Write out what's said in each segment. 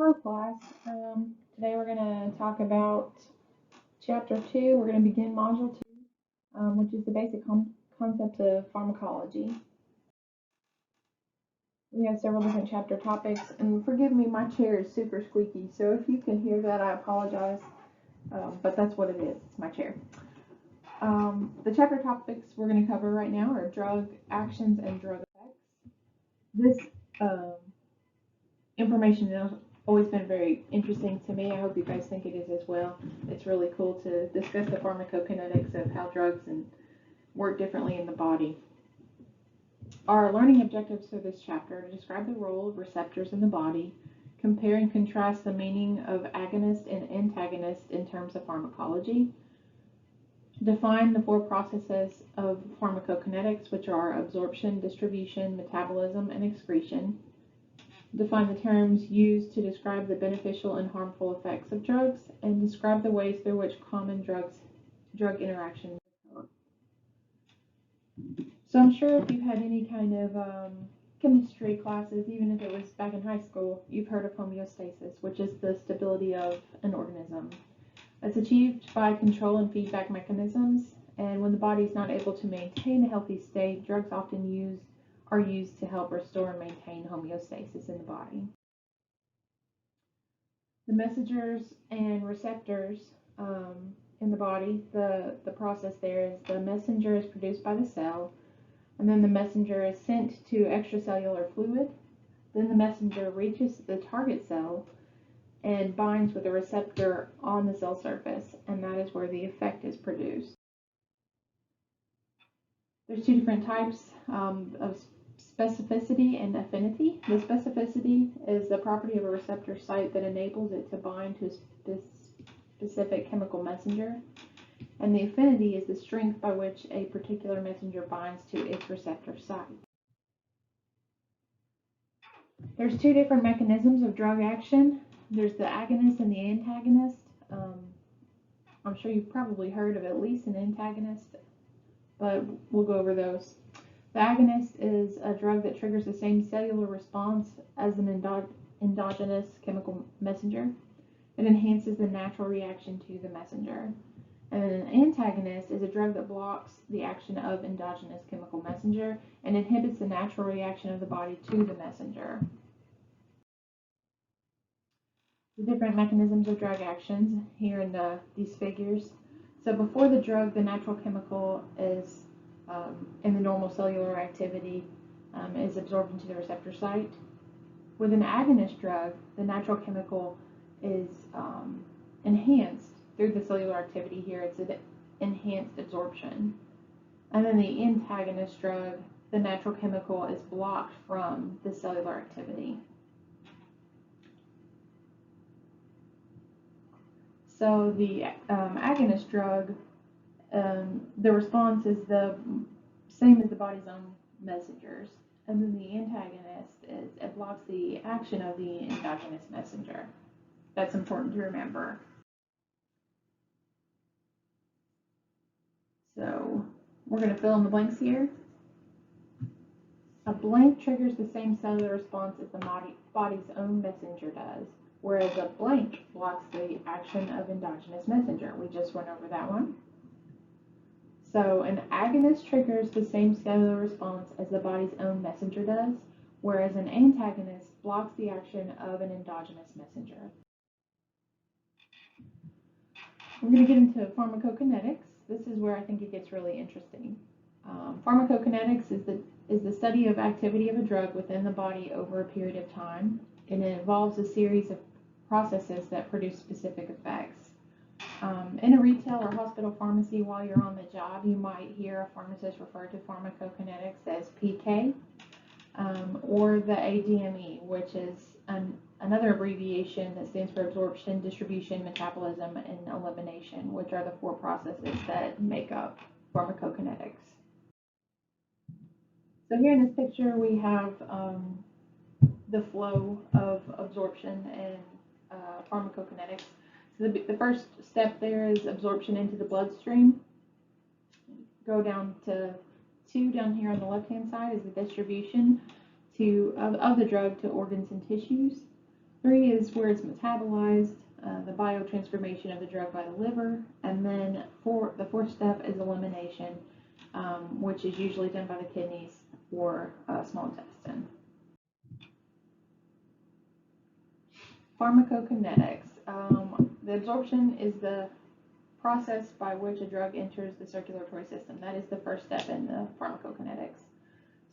Hello, class. Today we're going to talk about Chapter 2. We're going to begin Module 2, which is the basic concept of pharmacology. We have several different chapter topics, and forgive me, my chair is super squeaky, so if you can hear that, I apologize, but that's what it is. It's my chair. The chapter topics we're going to cover right now are drug actions and drug effects. This information has always been very interesting to me. I hope you guys think it is as well. It's really cool to discuss the pharmacokinetics of how drugs work differently in the body. Our learning objectives for this chapter are to describe the role of receptors in the body, compare and contrast the meaning of agonist and antagonist in terms of pharmacology, define the four processes of pharmacokinetics, which are absorption, distribution, metabolism, and excretion, define the terms used to describe the beneficial and harmful effects of drugs, and describe the ways through which common drug interactions occur. So I'm sure if you've had any kind of chemistry classes, even if it was back in high school, you've heard of homeostasis, which is the stability of an organism. It's achieved by control and feedback mechanisms, and when the body is not able to maintain a healthy state, drugs often are used to help restore and maintain homeostasis in the body. The messengers and receptors in the body, the process there is the messenger is produced by the cell, and then the messenger is sent to extracellular fluid. Then the messenger reaches the target cell and binds with a receptor on the cell surface, and that is where the effect is produced. There's two different types of specificity and affinity. The specificity is the property of a receptor site that enables it to bind to a specific chemical messenger, and the affinity is the strength by which a particular messenger binds to its receptor site. There's two different mechanisms of drug action. There's the agonist and the antagonist. I'm sure you've probably heard of at least an antagonist, but we'll go over those. The agonist is a drug that triggers the same cellular response as an endogenous chemical messenger. It enhances the natural reaction to the messenger. And an antagonist is a drug that blocks the action of endogenous chemical messenger and inhibits the natural reaction of the body to the messenger. The different mechanisms of drug actions here in these figures. So before the drug, the natural chemical is in the normal cellular activity is absorbed into the receptor site. With an agonist drug, the natural chemical is enhanced through the cellular activity here. It's an enhanced absorption. And then the antagonist drug, the natural chemical is blocked from the cellular activity. So the agonist drug, the response is the same as the body's own messengers. And then the antagonist it blocks the action of the endogenous messenger. That's important to remember. So we're going to fill in the blanks here. A blank triggers the same cellular response as the body's own messenger does, whereas a blank blocks the action of endogenous messenger. We just went over that one. So an agonist triggers the same cellular response as the body's own messenger does, whereas an antagonist blocks the action of an endogenous messenger. We're going to get into pharmacokinetics. This is where I think it gets really interesting. Pharmacokinetics is the study of activity of a drug within the body over a period of time, and it involves a series of processes that produce specific effects. In a retail or hospital pharmacy, while you're on the job, you might hear a pharmacist refer to pharmacokinetics as PK, or the ADME, which is another abbreviation that stands for absorption, distribution, metabolism, and elimination, which are the four processes that make up pharmacokinetics. So here in this picture, we have the flow of absorption and pharmacokinetics. So the first step there is absorption into the bloodstream. Go down to 2 down here on the left-hand side is the distribution of the drug to organs and tissues. 3 is where it's metabolized, the biotransformation of the drug by the liver, and then the fourth step is elimination, which is usually done by the kidneys or small intestine. Pharmacokinetics. The absorption is the process by which a drug enters the circulatory system. That is the first step in the pharmacokinetics.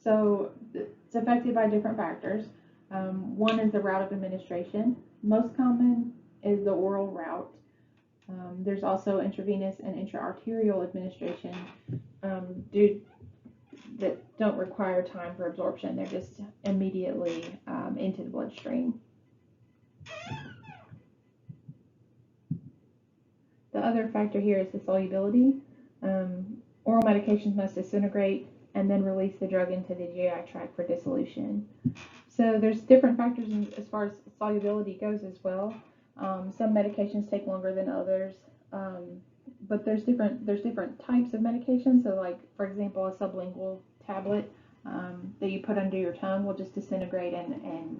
So it's affected by different factors. One is the route of administration. Most common is the oral route. There's also intravenous and intraarterial administration that don't require time for absorption. They're just immediately into the bloodstream. The other factor here is the solubility. Oral medications must disintegrate and then release the drug into the GI tract for dissolution. So there's different factors as far as solubility goes as well. Some medications take longer than others, but there's different types of medications. So like, for example, a sublingual tablet that you put under your tongue will just disintegrate and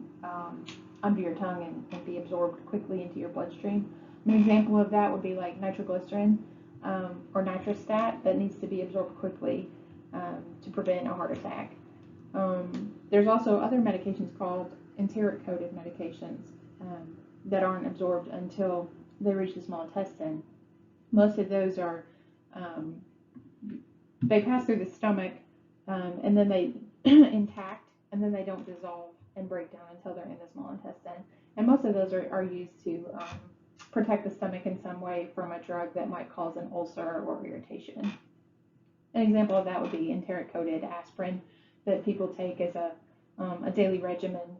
under your tongue and be absorbed quickly into your bloodstream. An example of that would be like nitroglycerin or nitrostat that needs to be absorbed quickly to prevent a heart attack. There's also other medications called enteric-coated medications that aren't absorbed until they reach the small intestine. Most of those are, they pass through the stomach and then they intact, and then they don't dissolve and break down until they're in the small intestine. And most of those are used to protect the stomach in some way from a drug that might cause an ulcer or irritation. An example of that would be enteric-coated aspirin that people take as a daily regimen.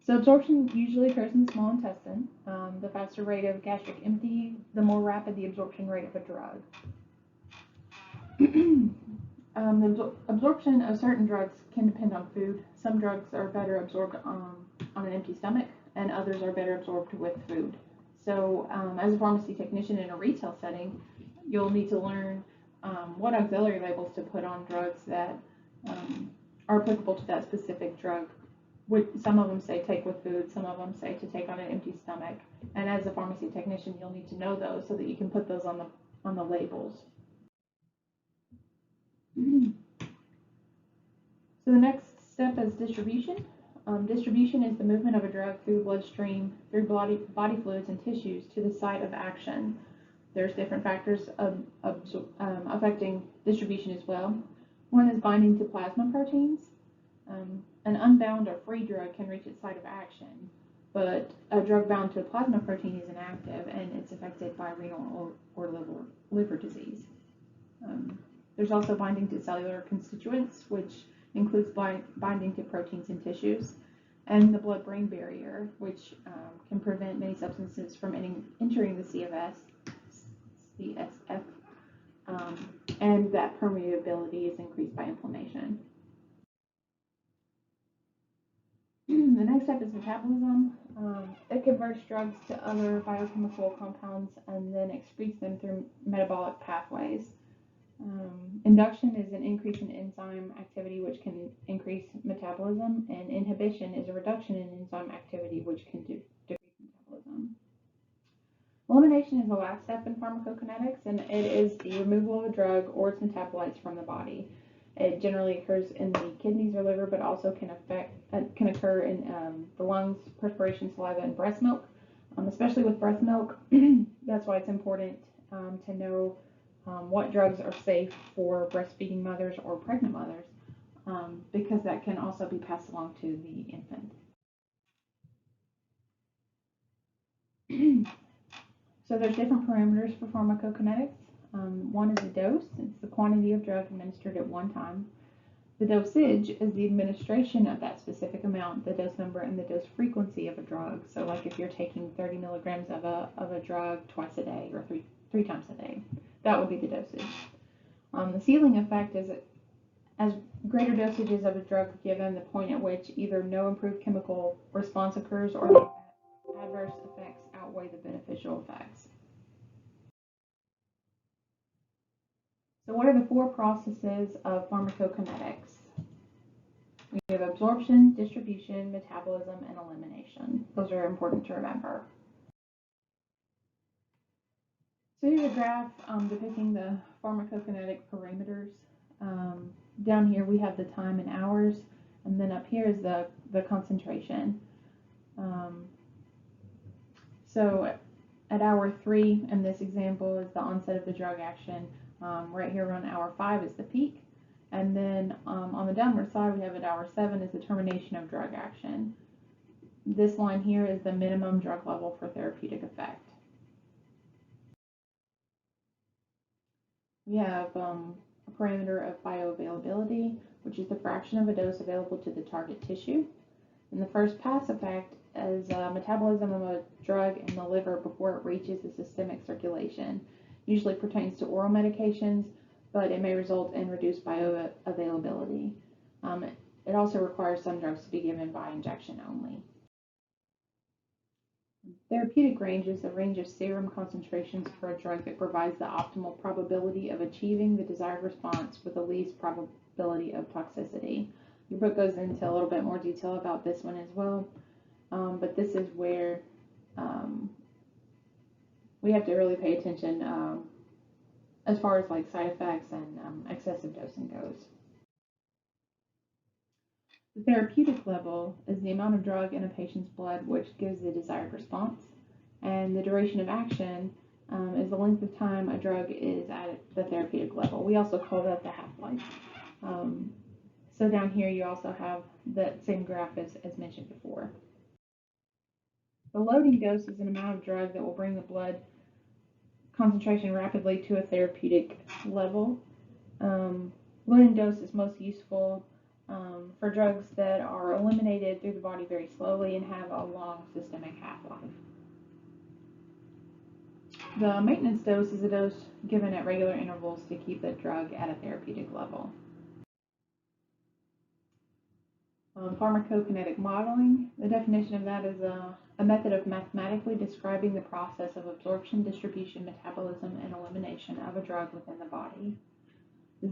So absorption usually occurs in the small intestine. The faster rate of gastric emptying, the more rapid the absorption rate of a drug. The absorption of certain drugs can depend on food. Some drugs are better absorbed on an empty stomach, and others are better absorbed with food. So as a pharmacy technician in a retail setting, you'll need to learn what auxiliary labels to put on drugs that are applicable to that specific drug. Some of them say take with food, some of them say to take on an empty stomach. And as a pharmacy technician, you'll need to know those so that you can put those on the labels. So the next step is distribution. Distribution is the movement of a drug through the bloodstream, through body fluids and tissues to the site of action. There's different factors affecting distribution as well. One is binding to plasma proteins. An unbound or free drug can reach its site of action, but a drug bound to a plasma protein is inactive and it's affected by renal or liver disease. There's also binding to cellular constituents, which includes binding to proteins in tissues, and the blood-brain barrier, which can prevent many substances from entering the CSF, and that permeability is increased by inflammation. The next step is metabolism. It converts drugs to other biochemical compounds and then excretes them through metabolic pathways. Induction is an increase in enzyme activity, which can increase metabolism, and inhibition is a reduction in enzyme activity, which can decrease metabolism. Elimination is the last step in pharmacokinetics, and it is the removal of a drug or its metabolites from the body. It generally occurs in the kidneys or liver, but also can occur in the lungs, perspiration, saliva, and breast milk. Especially with breast milk, that's why it's important to know what drugs are safe for breastfeeding mothers or pregnant mothers, because that can also be passed along to the infant. So there's different parameters for pharmacokinetics. One is the dose. It's the quantity of drug administered at one time. The dosage is the administration of that specific amount, the dose number, and the dose frequency of a drug. So like if you're taking 30 milligrams of a drug twice a day or three times a day, that would be the dosage. The ceiling effect is as greater dosages of a drug are given, the point at which either no improved chemical response occurs or the adverse effects outweigh the beneficial effects. So what are the four processes of pharmacokinetics? We have absorption, distribution, metabolism, and elimination. Those are important to remember. So here's a graph depicting the pharmacokinetic parameters. Down here we have the time in hours, and then up here is the concentration. So at hour 3 in this example is the onset of the drug action. Right here around hour 5 is the peak. And then on the downward side we have at hour 7 is the termination of drug action. This line here is the minimum drug level for therapeutic effect. We have a parameter of bioavailability, which is the fraction of a dose available to the target tissue. And the first pass effect is metabolism of a drug in the liver before it reaches the systemic circulation. Usually pertains to oral medications, but it may result in reduced bioavailability. It also requires some drugs to be given by injection only. Therapeutic range is the range of serum concentrations for a drug that provides the optimal probability of achieving the desired response with the least probability of toxicity. Your book goes into a little bit more detail about this one as well, but this is where we have to really pay attention as far as like side effects and excessive dosing goes. The therapeutic level is the amount of drug in a patient's blood which gives the desired response, and the duration of action is the length of time a drug is at the therapeutic level. We also call that the half-life. So down here you also have that same graph as mentioned before. The loading dose is an amount of drug that will bring the blood concentration rapidly to a therapeutic level. Loading dose is most useful for drugs that are eliminated through the body very slowly and have a long systemic half-life. The maintenance dose is a dose given at regular intervals to keep the drug at a therapeutic level. Pharmacokinetic modeling, the definition of that is a method of mathematically describing the process of absorption, distribution, metabolism, and elimination of a drug within the body.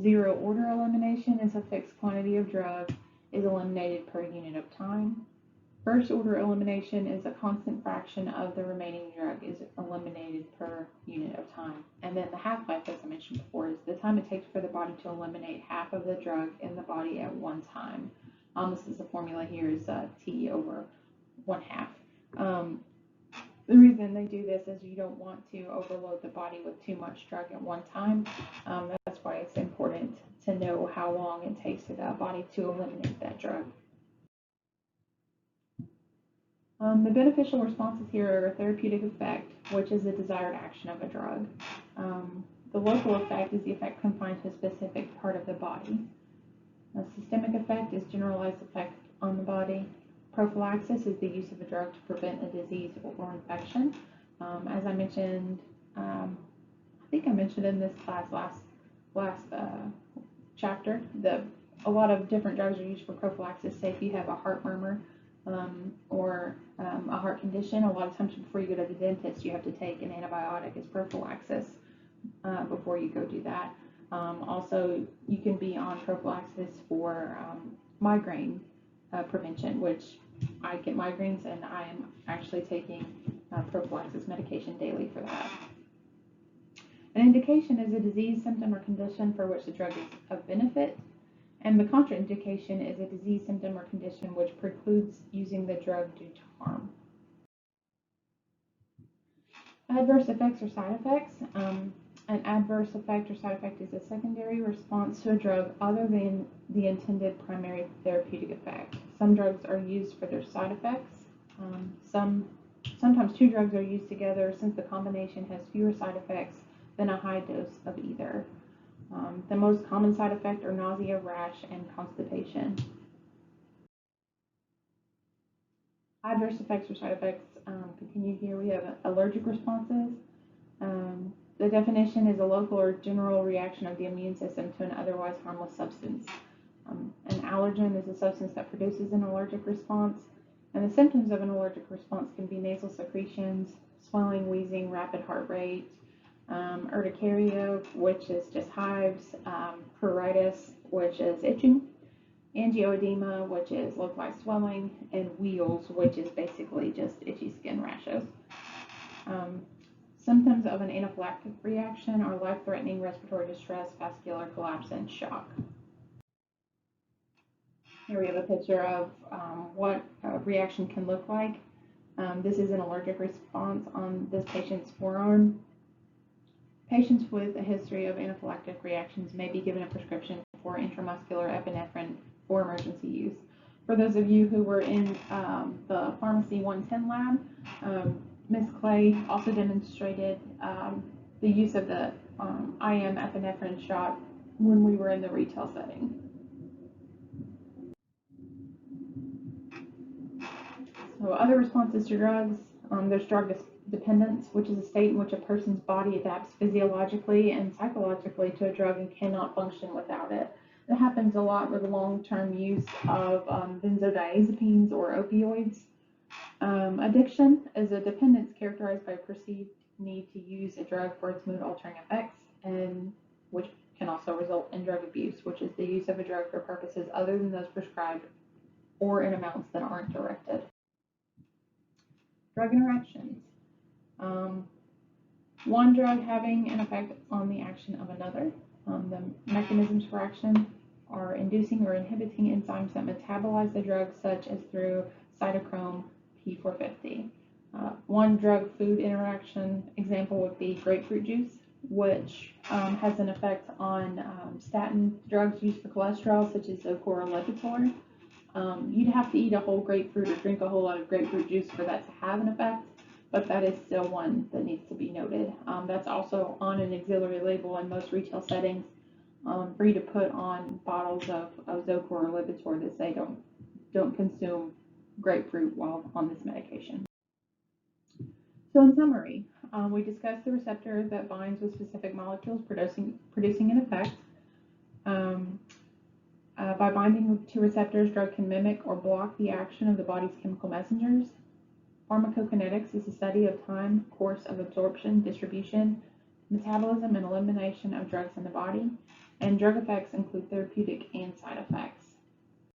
Zero order elimination is a fixed quantity of drug is eliminated per unit of time. First order elimination is a constant fraction of the remaining drug is eliminated per unit of time. And then the half-life, as I mentioned before, is the time it takes for the body to eliminate half of the drug in the body at one time. This is the formula here is T over 1/2. The reason they do this is you don't want to overload the body with too much drug at one time. That's why it's important to know how long it takes for the body to eliminate that drug. The beneficial responses here are therapeutic effect, which is the desired action of a drug. The local effect is the effect confined to a specific part of the body. A systemic effect is generalized effect on the body. Prophylaxis is the use of a drug to prevent a disease or infection. As I mentioned, I think I mentioned in this class last chapter that a lot of different drugs are used for prophylaxis. Say if you have a heart murmur or a heart condition, a lot of times before you go to the dentist, you have to take an antibiotic as prophylaxis before you go do that. Also, you can be on prophylaxis for migraine prevention, which I get migraines and I am actually taking prophylaxis medication daily for that. An indication is a disease, symptom, or condition for which the drug is of benefit, and the contraindication is a disease, symptom, or condition which precludes using the drug due to harm. Adverse effects or side effects. An adverse effect or side effect is a secondary response to a drug other than the intended primary therapeutic effect. Some drugs are used for their side effects. Sometimes two drugs are used together since the combination has fewer side effects than a high dose of either. The most common side effects are nausea, rash, and constipation. Adverse effects or side effects continue here. We have allergic responses. The definition is a local or general reaction of the immune system to an otherwise harmless substance. An allergen is a substance that produces an allergic response, and the symptoms of an allergic response can be nasal secretions, swelling, wheezing, rapid heart rate, urticaria, which is just hives, pruritus, which is itching, angioedema, which is localized swelling, and wheals, which is basically just itchy skin rashes. Symptoms of an anaphylactic reaction are life-threatening respiratory distress, vascular collapse, and shock. Here we have a picture of what a reaction can look like. This is an allergic response on this patient's forearm. Patients with a history of anaphylactic reactions may be given a prescription for intramuscular epinephrine for emergency use. For those of you who were in the Pharmacy 110 lab, Ms. Clay also demonstrated the use of the IM epinephrine shot when we were in the retail setting. So other responses to drugs, there's drug dependence, which is a state in which a person's body adapts physiologically and psychologically to a drug and cannot function without it. It happens a lot with long-term use of benzodiazepines or opioids. Addiction is a dependence characterized by a perceived need to use a drug for its mood-altering effects, and which can also result in drug abuse, which is the use of a drug for purposes other than those prescribed or in amounts that aren't directed. Drug interactions. One drug having an effect on the action of another. The mechanisms for action are inducing or inhibiting enzymes that metabolize the drug, such as through cytochrome P450. One drug-food interaction example would be grapefruit juice, which has an effect on statin drugs used for cholesterol, such as Zocor or Lipitor. You'd have to eat a whole grapefruit or drink a whole lot of grapefruit juice for that to have an effect, but that is still one that needs to be noted. That's also on an auxiliary label in most retail settings, for you to put on bottles of Zocor or Lipitor that say don't consume grapefruit while on this medication. So in summary, we discussed the receptor that binds with specific molecules producing an effect. By binding to receptors, drug can mimic or block the action of the body's chemical messengers. Pharmacokinetics is the study of time, course of absorption, distribution, metabolism, and elimination of drugs in the body. And drug effects include therapeutic and side effects.